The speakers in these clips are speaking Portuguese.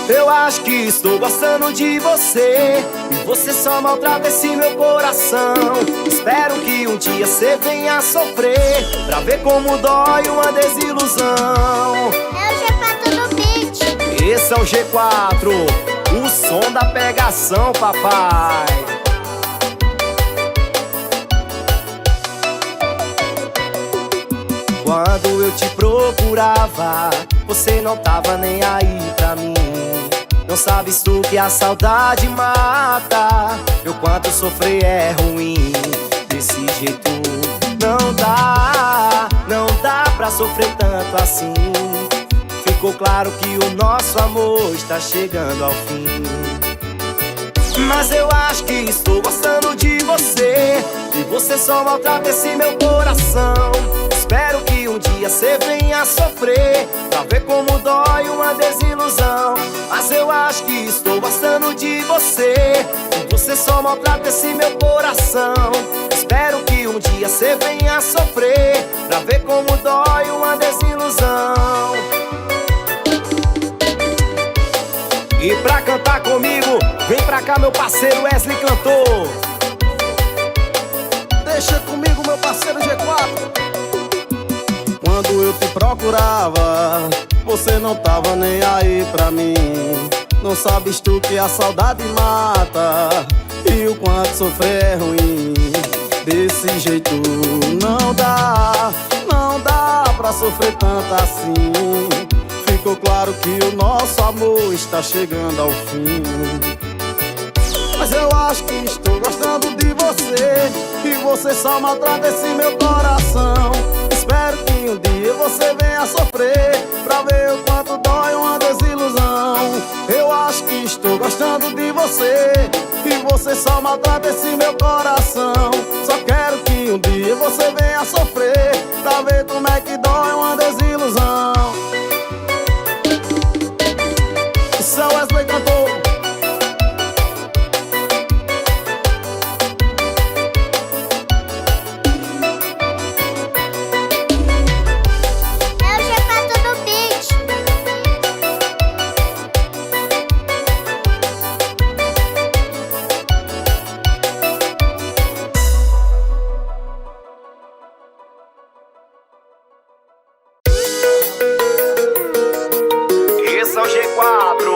Eu acho que estou gostando de você, e você só maltrata esse meu coração. Espero que um dia você venha sofrer, pra ver como dói uma desilusão. É o G4 no beat. Esse é o G4, o som da pegação, papai. Quando eu te procurava, você não tava nem aí pra mim. Não sabes tu que a saudade mata, meu quanto sofrer é ruim. Desse jeito não dá pra sofrer tanto assim. Ficou claro que o nosso amor está chegando ao fim. Mas eu acho que estou gostando de você, e você só maltrata esse meu coração. Espero que um dia você venha sofrer, pra ver como dói uma desilusão. Mas eu acho que estou gostando de você, e você só maltrata esse meu coração. Espero que um dia você venha sofrer, pra ver como dói uma desilusão. E pra cantar comigo, vem pra cá meu parceiro Wesley Cantor. Deixa comigo meu parceiro G4. Quando eu te procurava, você não tava nem aí pra mim. Não sabes tu que a saudade mata, e o quanto sofrer é ruim. Desse jeito não dá pra sofrer tanto assim. Ficou claro que o nosso amor está chegando ao fim. Mas eu acho que estou gostando de você, e você só maltrata esse meu coração. Espero que um dia você venha sofrer, pra ver o quanto dói uma desilusão. Eu acho que estou gostando de você, e você só maltrata esse meu coração. Só quero que um dia você venha sofrer, pra ver como é que dói uma desilusão. Isso é Wesley Cantor. É o G4 no beat. Esse é o G4,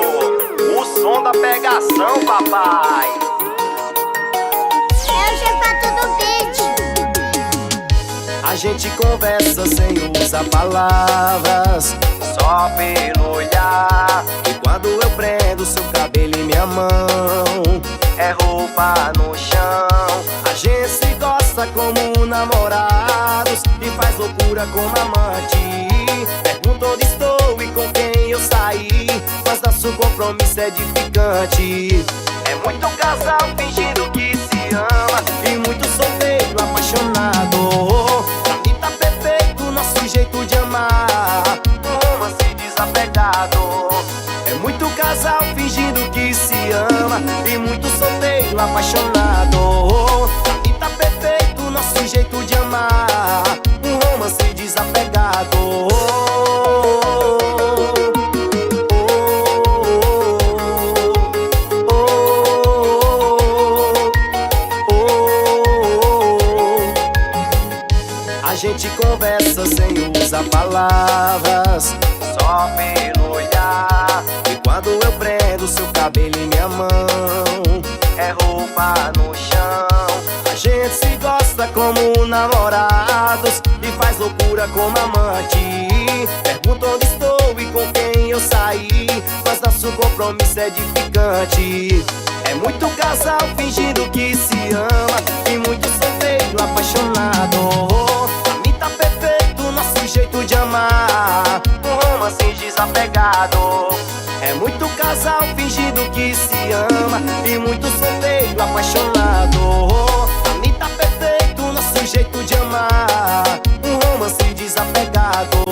o som da pegação, papai. É o G4 no beat. A gente conversa sem usar palavras, só pelo olhar. E quando eu prendo seu cabelo em minha mão, é roupa no chão. A gente se gosta como namorados, e faz loucura como amante. Pergunta onde estou e com quem eu saí, mas nosso compromisso é edificante. É muito casal fingindo que se ama, e muito solteiro apaixonado. Pra mim tá perfeito nosso jeito de amar, um romance desapegado. É muito casal fingindo que se ama, e muito solteiro apaixonado. Pra mim tá perfeito nosso jeito de amar, um romance desapegado. A gente conversa sem usar palavras, só pelo olhar. E quando eu prendo seu cabelo em minha mão, é roupa no chão. A gente se gosta como namorados, e faz loucura como amante. Pergunta onde estou e com quem eu saí, mas nosso compromisso é edificante. É muito casal fingindo que se ama, e muito solteiro apaixonado. Pra mim tá perfeito nosso jeito de amar, um romance desapegado. É muito casal fingindo que se ama, e muito solteiro apaixonado. Pra mim tá perfeito nosso jeito de amar, um romance desapegado.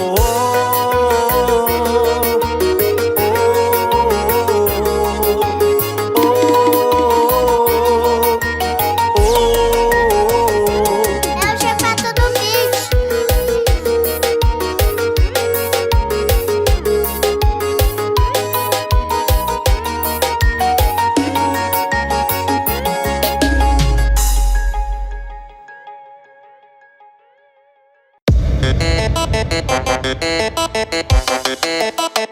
É o G4 no beat.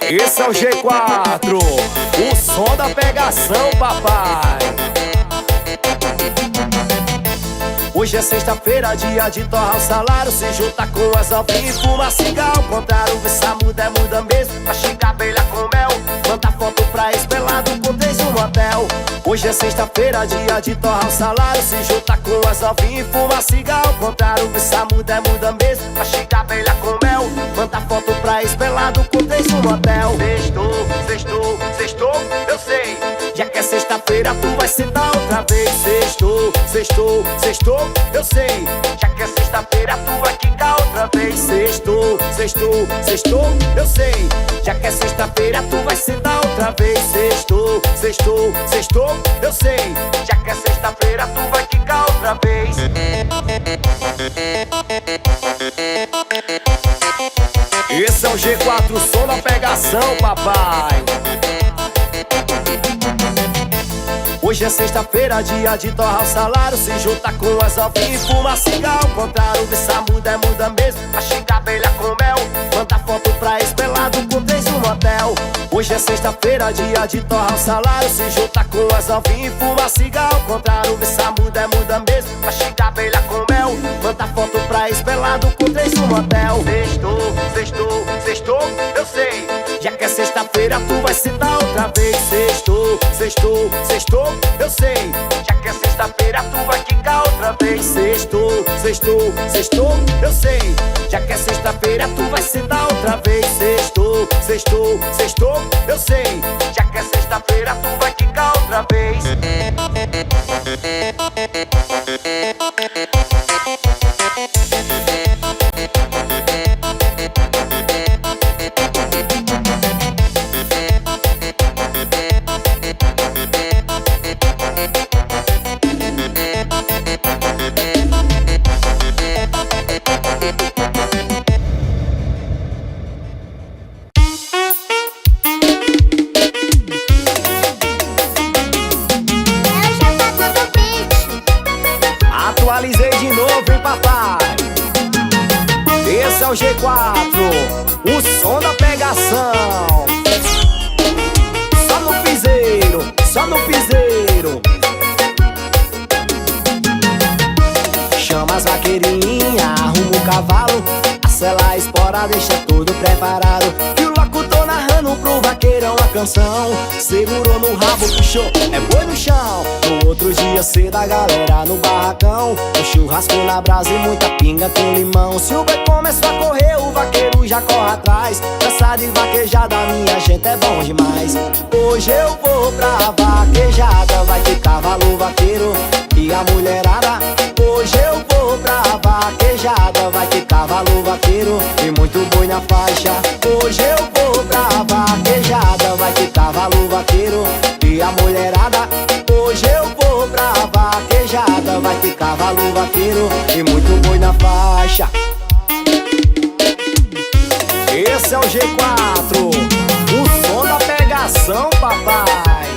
Esse é o G4, o som da pegação, papai. Hoje é sexta-feira, dia de torrar o salário. Se junta com as novinhas e fuma cigarro. Contrário, essa muda muda mesmo. Mastiga abelha com mel. Manda foto pra espelado com 3 no motel. Hoje é sexta-feira, dia de torrar o salário. Se junta com as novinhas e fuma cigarro. Contrário, essa muda muda mesmo. Mastiga abelha com mel. Manda foto pra espelado com 3 no motel. Sextou, sextou, sextou, eu sei. Já que é sexta-feira, tu vai sentar outra vez. Sextou, sextou, sextou, eu sei. Já que é sexta-feira, tu vai quicar outra vez. Sextou, sextou, sextou, eu sei. Já que é sexta-feira, tu vai sentar outra vez. Sextou, sextou, sextou, eu sei. Já que é sexta-feira, tu vai quicar outra vez. Esse é o G4, o som da pegação, papai. Hoje é sexta-feira, dia de torrar o salário. Se junta com as novinhas e fuma cigarro. Ao contrário, essa muda muda mesmo. Mastiga abelha com mel. Manda foto pra espelado com 3 no motel. Hoje é sexta-feira, dia de torrar o salário. Se junta com as novinhas e fuma cigarro. Ao contrário, essa muda muda mesmo. Mastiga abelha com mel. Manda foto pra espelado com 3 no motel. Sextou, sextou, sextou, eu sei. Já que é sexta-feira, tu vai sentar outra vez. Sextou, sextou, sextou, eu sei. Já que é sexta-feira, tu vai quicar outra vez. Sextou, sextou, sextou, eu sei. Já que é sexta-feira, tu vai sentar outra vez. Sextou, sextou, sextou, eu sei. Já que é sexta-feira, tu vai quicar outra vez. Atualizei de novo, hein, papai? Esse é o G4, o som da pegação. Só no piseiro, só no piseiro. Chama as vaqueirinhas, arruma o cavalo. Acela a espora, deixa tudo preparado. E o locutor narrando pro vaqueirão a canção. Segurou no rabo, puxou, é boi no chão. No outro dia cedo a galera no barracão. Um churrasco na brasa e muita pinga com limão. Se o boi começou a correr, o vaqueiro já corre atrás. Cansado de vaquejada, minha gente é bom demais. Hoje eu vou pra vaquejada. Vai ter cavalo vaqueiro e a mulherada. Hoje eu vou pra vaquejada. Vai ter cavalo vaqueiro e muito boi na faixa. Hoje eu vou pra vaquejada. Vai ter cavalo vaqueiro e a mulherada. Hoje eu vou pra vaquejada. Vai ter cavalo vaqueiro e muito boi na faixa. Esse é o G4, o som da pegação, papai.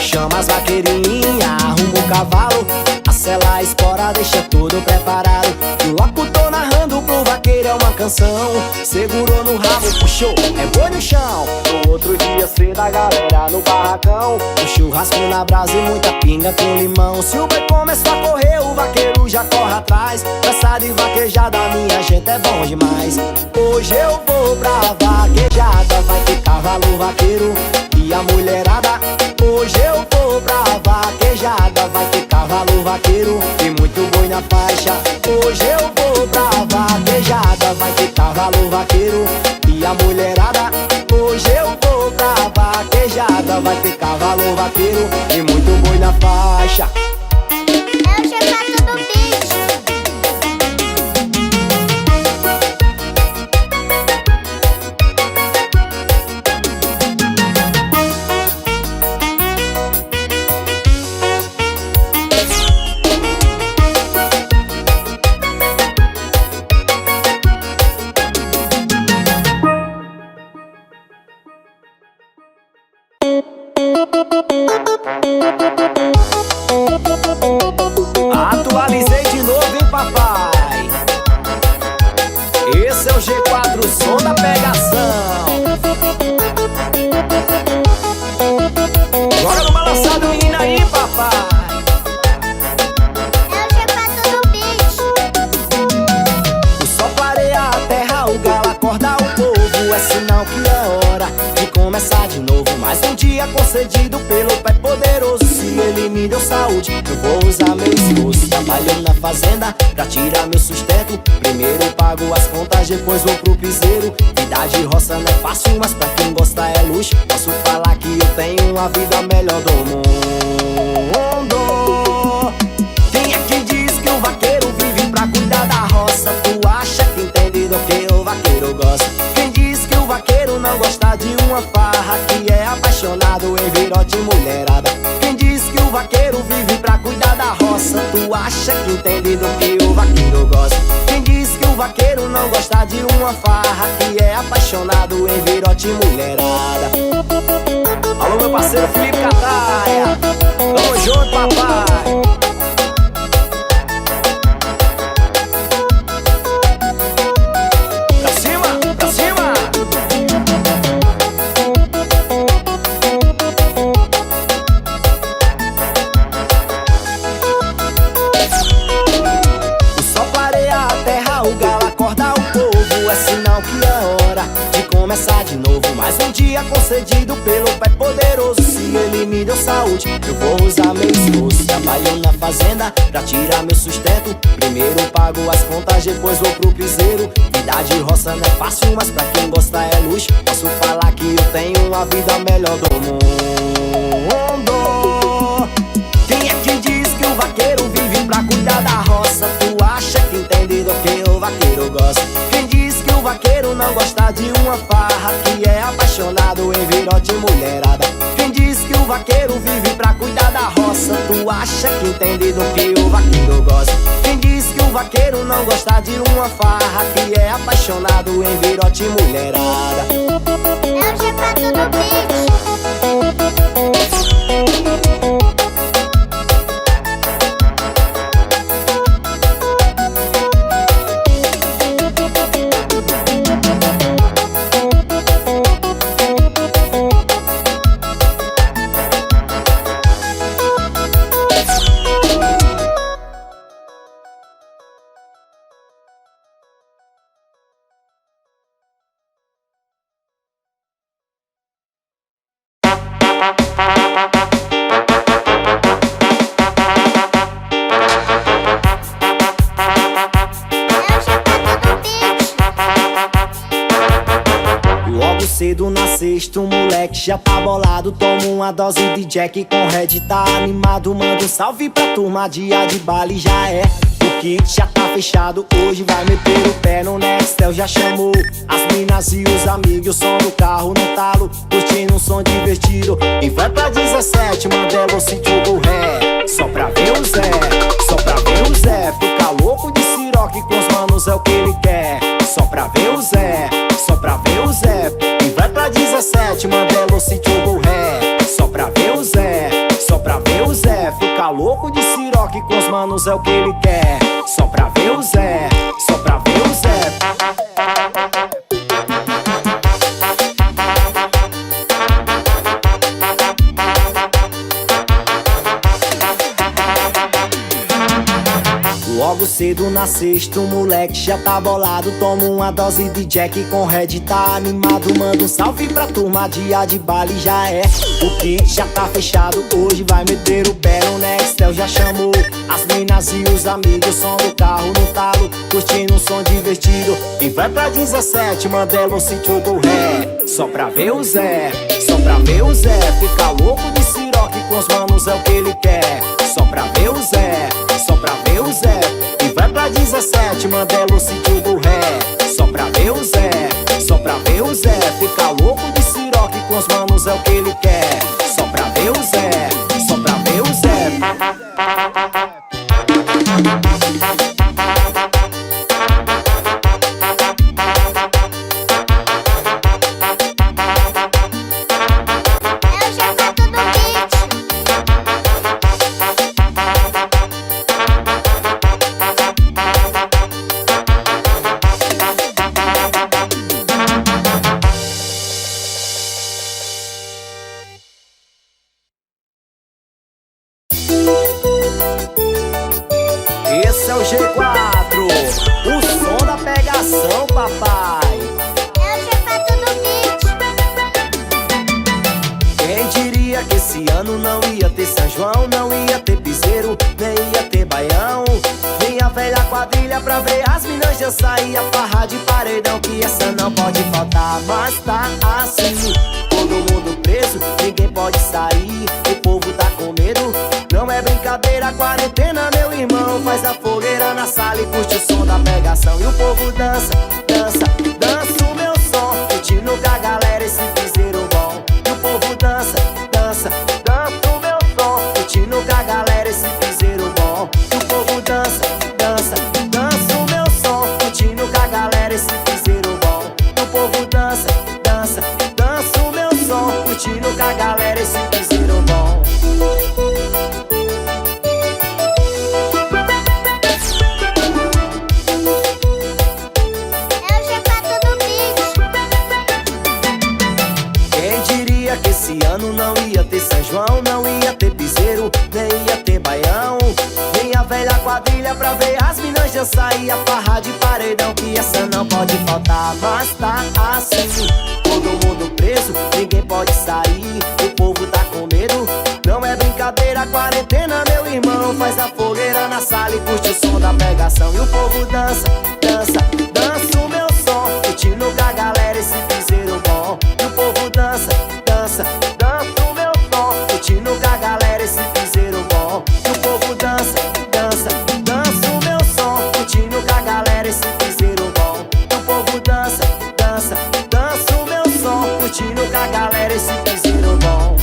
Chama as vaqueirinhas, arruma o cavalo. Acela a espora, deixa tudo preparado. E o locutor narrando pro vaqueirão uma canção. Segurou no rabo, puxou, é boi no chão. No outro dia cedo a galera no barracão. Um churrasco na brasa e muita pinga com limão. Se o boi começou a correr, o vaqueiro já corre atrás. Cansado de vaquejada, minha gente é bom demais. Hoje eu vou pra vaquejada. Vai ter cavalo vaqueiro e a mulherada. Hoje eu vou pra vaquejada. Vai ter cavalo vaqueiro e muito boi na faixa. Hoje eu vou pra vaquejada. Vai ter cavalo vaqueiro e a mulherada. Hoje eu vou pra vaquejada. Vai ter cavalo vaqueiro e muito boi na faixa. É o G4 do beat. Atualizei de novo, hein, papai? Esse é o G4, o som da pegação. Joga no balançado, menina aí, papai. É o G4 do beat. O sol clareia a terra, o galo acorda o povo. É sinal que é hora de começar de novo. Mais um dia concedido pelo Pai Poderoso. Se Ele me deu saúde, eu vou usar meu esforço. Trabalhando na fazenda pra tirar meu sustento. Primeiro pago as contas, depois vou pro piseiro. Vida de roça não é fácil, mas pra quem gosta é luxo. Posso falar que eu tenho uma vida melhor do mundo. Quem é que diz que o vaqueiro vive pra cuidar da roça? Tu acha que entende do que o vaqueiro gosta? Quem diz que o vaqueiro não gosta de uma farra? Que é apaixonado em virote e mulherada? Quem diz que o vaqueiro vive pra cuidar da roça? Tu acha que entende do que o vaqueiro gosta? Quem diz que o vaqueiro não gosta de uma farra? Que é apaixonado em virote e mulherada? Alô, meu parceiro Felipe Cataia, tamo junto, papai. Pra cima, pra cima. O sol clareia a terra, o galo acorda o povo. É sinal que é hora de começar de novo. Mais um dia concedido pelo Pai Poderoso. Se Ele me deu saúde, eu vou usar meu esforço. Trabalhando na fazenda pra tirar meu sustento. Primeiro pago as contas, depois vou pro piseiro. Vida de roça não é fácil, mas pra quem gosta é luxo. Posso falar que eu tenho uma vida melhor do mundo. Quem é que diz que o vaqueiro vive pra cuidar da roça? Tu acha que entende do que o vaqueiro gosta? Quem diz que o vaqueiro não gosta de uma farra? Que é apaixonado em virote e mulherada? Quem diz que o vaqueiro vive pra cuidar da roça? Tu acha que entende do que o vaqueiro gosta? Quem diz que o vaqueiro não gosta de uma farra? Que é apaixonado em virote e mulherada? É o G4 do beat. Cedo na sexta, o moleque já tá bolado. Toma uma dose de Jack com Red, tá animado. Manda um salve pra turma, dia de baile já é. O kit já tá fechado, hoje vai meter o pé no Nextel. Já chamou as minas e os amigos, o som do carro no talo, curtindo um som divertido. E vai pra 17, Mandela, sítio do ré. Só pra ver o Zé, só pra ver o Zé. Fica louco de siroque com os manos, é o que ele quer. Só pra ver o Zé, só pra ver o Zé. E vai pra 17, Mandela, o sítio do ré. Só pra ver o Zé, só pra ver o Zé. Fica louco de siroque com os manos, é o que ele quer. Só pra ver o Zé, só pra ver o Zé. Logo cedo na sexta, o moleque já tá bolado. Toma uma dose de Jack com Red, tá animado. Manda um salve pra turma, dia de baile já é. O kit já tá fechado, hoje vai meter o pé no Nextel. Já chamou as minas e os amigos, o som do carro no talo, curtindo um som divertido. E vai pra 17, Mandela, o sítio do ré. Só pra ver o Zé, só pra ver o Zé. Fica louco de siroque com os manos, é o que ele quer. Só pra ver o Zé, só pra ver o Zé. E vai pra 17, Mandela, o sítio do ré. Só pra ver o Zé, só pra ver o Zé. Fica louco de siroque com os manos, é o que ele quer. Só pra ver o Zé, só pra ver o Zé. É o G4 do beat. que esse ano não ia ter São João, não ia ter piseiro, nem ia ter baião. Minha velha quadrilha pra ver as minas dançar e a farra de paredão, que essa não pode faltar. Mas tá assim, todo mundo preso, ninguém pode sair, o povo tá com medo. Não é brincadeira, quarentena, meu irmão. Faz a fogueira na sala e curte o som da pegação. E o povo dança, dança, dança o meu som, curtindo com a galera esse piseiro bom. E o povo dança, dança, dança o meu som, curtindo com a galera esse piseiro bom. E o povo dança, dança, dança o meu som, curtindo com a galera esse piseiro bom. E o povo dança, dança, dança o meu som, curtindo com a galera esse piseiro bom. Que esse ano não ia ter São João, não ia ter piseiro, nem ia ter baião. Minha velha quadrilha pra ver as minas dançar e a farra de paredão, que essa não pode faltar. Mas tá assim, todo mundo preso, ninguém pode sair, o povo tá com medo. Não é brincadeira, quarentena, meu irmão. Faz a fogueira na sala e curte o som da pegação. E o povo dança, dança, dança o meu som, curtindo com a galera esse piseiro bom. E o povo dança, dança, dança o meu som, curtindo com a galera esse piseiro bom. E o povo dança, dança, dança o meu som, curtindo com a galera esse piseiro bom. E o povo dança, dança, dança o meu som, curtindo com a galera esse piseiro bom.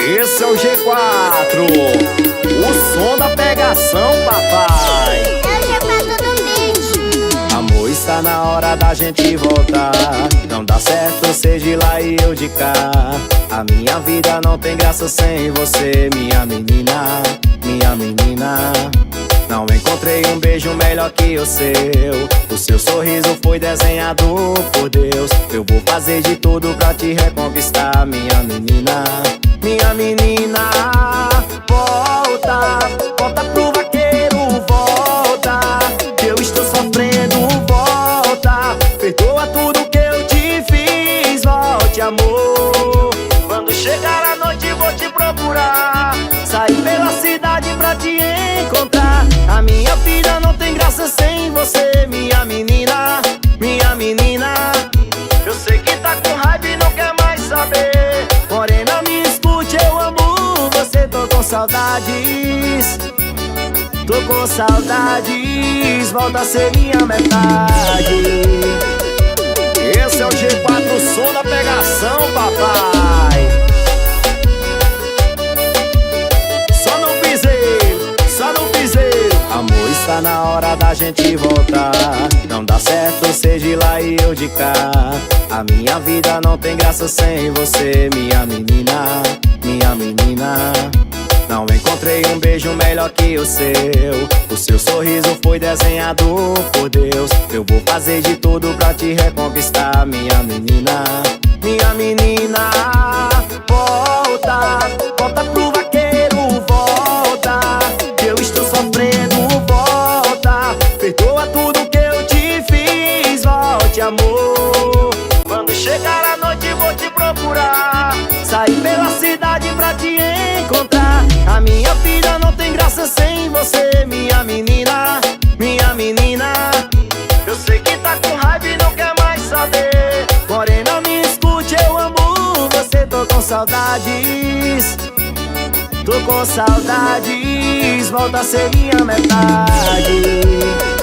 Esse é o G4, o som da pegação, papai. É o G4 do beat. Amor, está na hora da gente voltar. Não dá certo ser de lá e eu de cá. A minha vida não tem graça sem você, minha menina, minha menina. Não encontrei um beijo melhor que o seu. O seu sorriso foi desenhado por Deus. Eu vou fazer de tudo pra te reconquistar, minha menina, minha menina. Volta, volta pro vaqueiro, volta, que eu estou sofrendo, volta. Perdoa tudo que eu te fiz, volte, amor. Quando chegar a noite vou te procurar, sair pela cidade pra te encontrar. A minha vida não tem graça sem você, minha menina, minha menina. Eu sei que tá com raiva e não quer mais saber. Morena, me escute, eu amo você. Tô com saudades, tô com saudades. Volta a ser minha metade. Esse é o G4, o som da pegação, papai. Só no piseiro, só no piseiro. Amor, está na hora da gente voltar. Não dá certo ser de lá e eu de cá. A minha vida não tem graça sem você, minha menina, minha menina. Não encontrei um beijo melhor que o seu. O seu sorriso foi desenhado por Deus. Eu vou fazer de tudo pra te reconquistar, minha menina, minha menina. Volta, volta pro vaqueiro, volta, que eu estou sofrendo, volta. Perdoa tudo que eu te fiz, volte, amor. Quando chegar a noite vou te procurar, sair pela cidade pra te encontrar. A minha vida não tem graça sem você, minha menina, minha menina. Eu sei que tá com raiva e não quer mais saber. Morena, me escute, eu amo você. Tô com saudades, tô com saudades. volta seria metade.